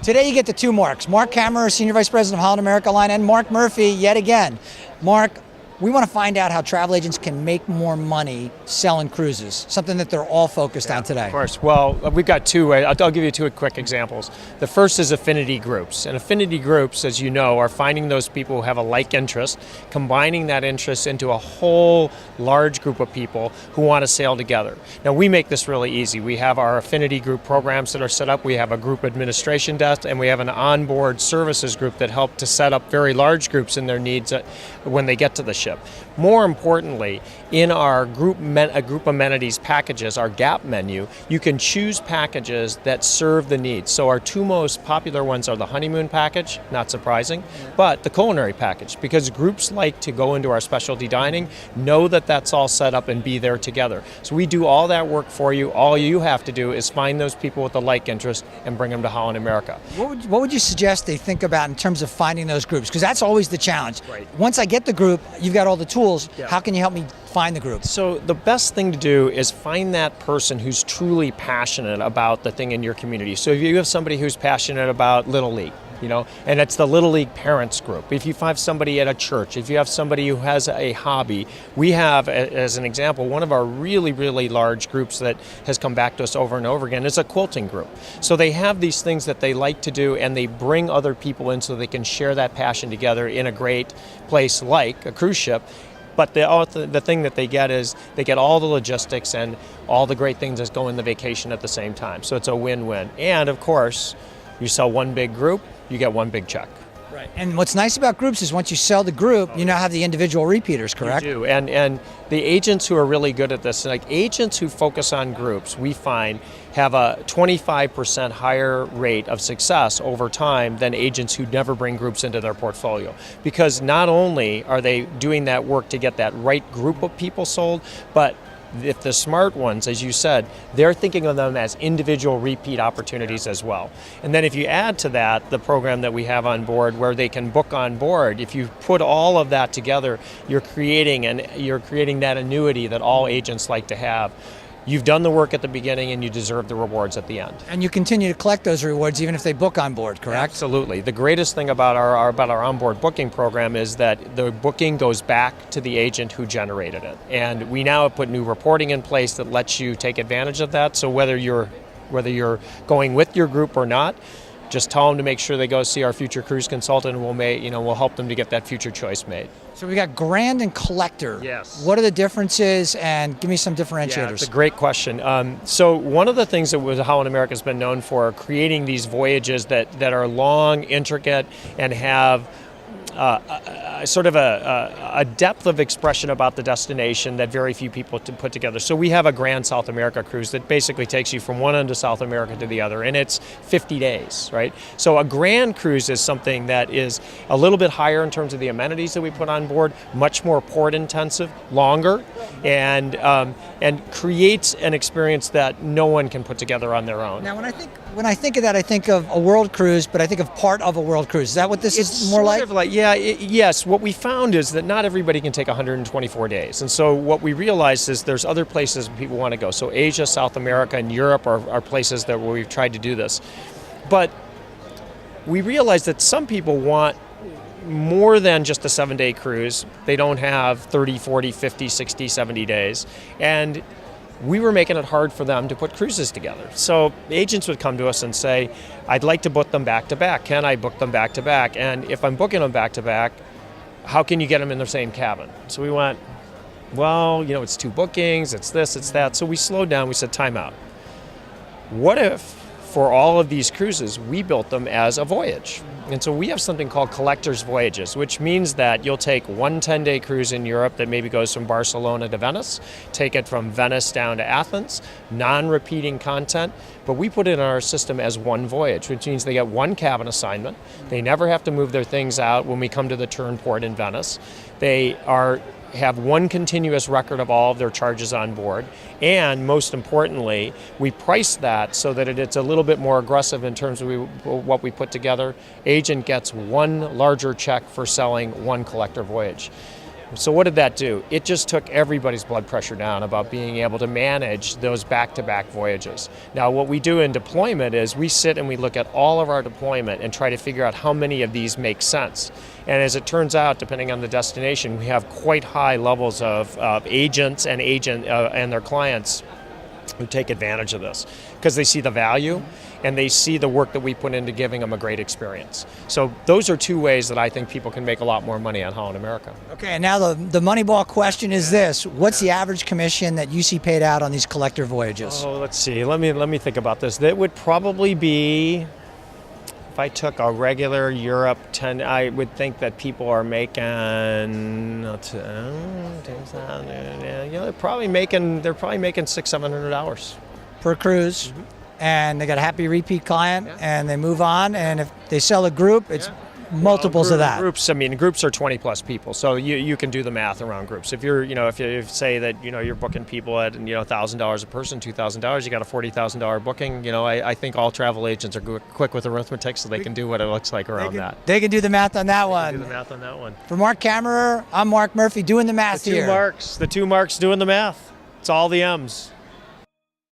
Today you get the two Marks. Mark Kammerer, Senior Vice President of Holland America Line, and Mark Murphy, yet again. Mark, we want to find out how travel agents can make more money selling cruises, something that they're all focused on today. Of course. Well, we've got two. I'll give you two quick examples. The first is affinity groups. And affinity groups, as you know, are finding those people who have a like interest, combining that interest into a whole large group of people who want to sail together. Now, we make this really easy. We have our affinity group programs that are set up. We have a group administration desk, and we have an onboard services group that help to set up very large groups in their needs when they get to the ship. More importantly, in our group amenities packages, our GAP menu, you can choose packages that serve the needs. So our two most popular ones are the honeymoon package, not surprising, but the culinary package, because groups like to go into our specialty dining, know that that's all set up and be there together. So we do all that work for you. All you have to do is find those people with a like interest and bring them to Holland America. What would you suggest they think about in terms of finding those groups? Because that's always the challenge. Right. Once I get the group, you've got all the tools. Yeah. How can you help me find the group? So the best thing to do is find that person who's truly passionate about the thing in your community. So if you have somebody who's passionate about Little League, and it's the Little League parents group. If you find somebody at a church, if you have somebody who has a hobby, we have, as an example, one of our really, really large groups that has come back to us over and over again is a quilting group. So they have these things that they like to do, and they bring other people in so they can share that passion together in a great place like a cruise ship. But the thing that they get is they get all the logistics and all the great things that go in the vacation at the same time. So it's a win-win. And of course, you sell one big group, you get one big check. Right. And what's nice about groups is once you sell the group, you now have the individual repeaters, correct? You do. And the agents who are really good at this, like agents who focus on groups, we find have a 25% higher rate of success over time than agents who never bring groups into their portfolio. Because not only are they doing that work to get that right group of people sold, but if the smart ones, as you said, they're thinking of them as individual repeat opportunities as well. And then if you add to that the program that we have on board where they can book on board, if you put all of that together, you're creating that annuity that all agents like to have. You've done the work at the beginning and you deserve the rewards at the end. And you continue to collect those rewards even if they book on board, correct? Absolutely. The greatest thing about our onboard booking program is that the booking goes back to the agent who generated it. And we now have put new reporting in place that lets you take advantage of that. So whether you're going with your group or not, just tell them to make sure they go see our future cruise consultant, and we'll help them to get that future choice made. So we got Grand and Collector. Yes. What are the differences, and give me some differentiators? Yeah, it's a great question. So one of the things that Holland America has been known for are creating these voyages that are long, intricate, and have sort of a depth of expression about the destination that very few people to put together. So we have a Grand South America cruise that basically takes you from one end of South America to the other, and it's 50 days, right? So a Grand cruise is something that is a little bit higher in terms of the amenities that we put on board, much more port intensive, longer, and creates an experience that no one can put together on their own. Now, when I think of that, I think of a world cruise, but I think of part of a world cruise. Is that what this is more like? Yes. What we found is that not everybody can take 124 days. And so what we realized is there's other places people want to go. So Asia, South America, and Europe are places where we've tried to do this. But we realized that some people want more than just a 7-day cruise. They don't have 30, 40, 50, 60, 70 days. And we were making it hard for them to put cruises together. So agents would come to us and say, I'd like to book them back to back. Can I book them back to back? And if I'm booking them back to back, how can you get them in the same cabin? So we went, well, it's 2 bookings, it's this, it's that. So we slowed down, we said, time out. What if for all of these cruises, we built them as a voyage? And so we have something called Collectors Voyages, which means that you'll take one 10-day cruise in Europe that maybe goes from Barcelona to Venice, take it from Venice down to Athens, non-repeating content, but we put it in our system as one voyage, which means they get one cabin assignment. They never have to move their things out when we come to the turn port in Venice. They have one continuous record of all of their charges on board, and most importantly, we price that so that it's a little bit more aggressive in terms of what we put together. Agent gets one larger check for selling one collector voyage. So what did that do? It just took everybody's blood pressure down about being able to manage those back-to-back voyages. Now what we do in deployment is we sit and we look at all of our deployment and try to figure out how many of these make sense. And as it turns out, depending on the destination, we have quite high levels of agents and their clients who take advantage of this because they see the value and they see the work that we put into giving them a great experience. So those are two ways that I think people can make a lot more money on Holland America. Okay, and now the Moneyball question is this. What's the average commission that you see paid out on these collector voyages? Oh, let's see. Let me think about this. That would probably be, if I took a regular Europe 10, I would think that people are making, they're probably making $600-700 per cruise. And they got a happy repeat client, and they move on. And if they sell a group, it's multiples of that. Groups are 20 plus people, so you can do the math around groups. If you're, if you say that, you're booking people at, $1,000 a person, $2,000, you got a $40,000 booking. I think all travel agents are quick with arithmetic, so they can do what it looks like around that. They can do the math on that one. Do the math on that one. For Mark Kammerer, I'm Mark Murphy doing the math here. The two marks doing the math. It's all the M's.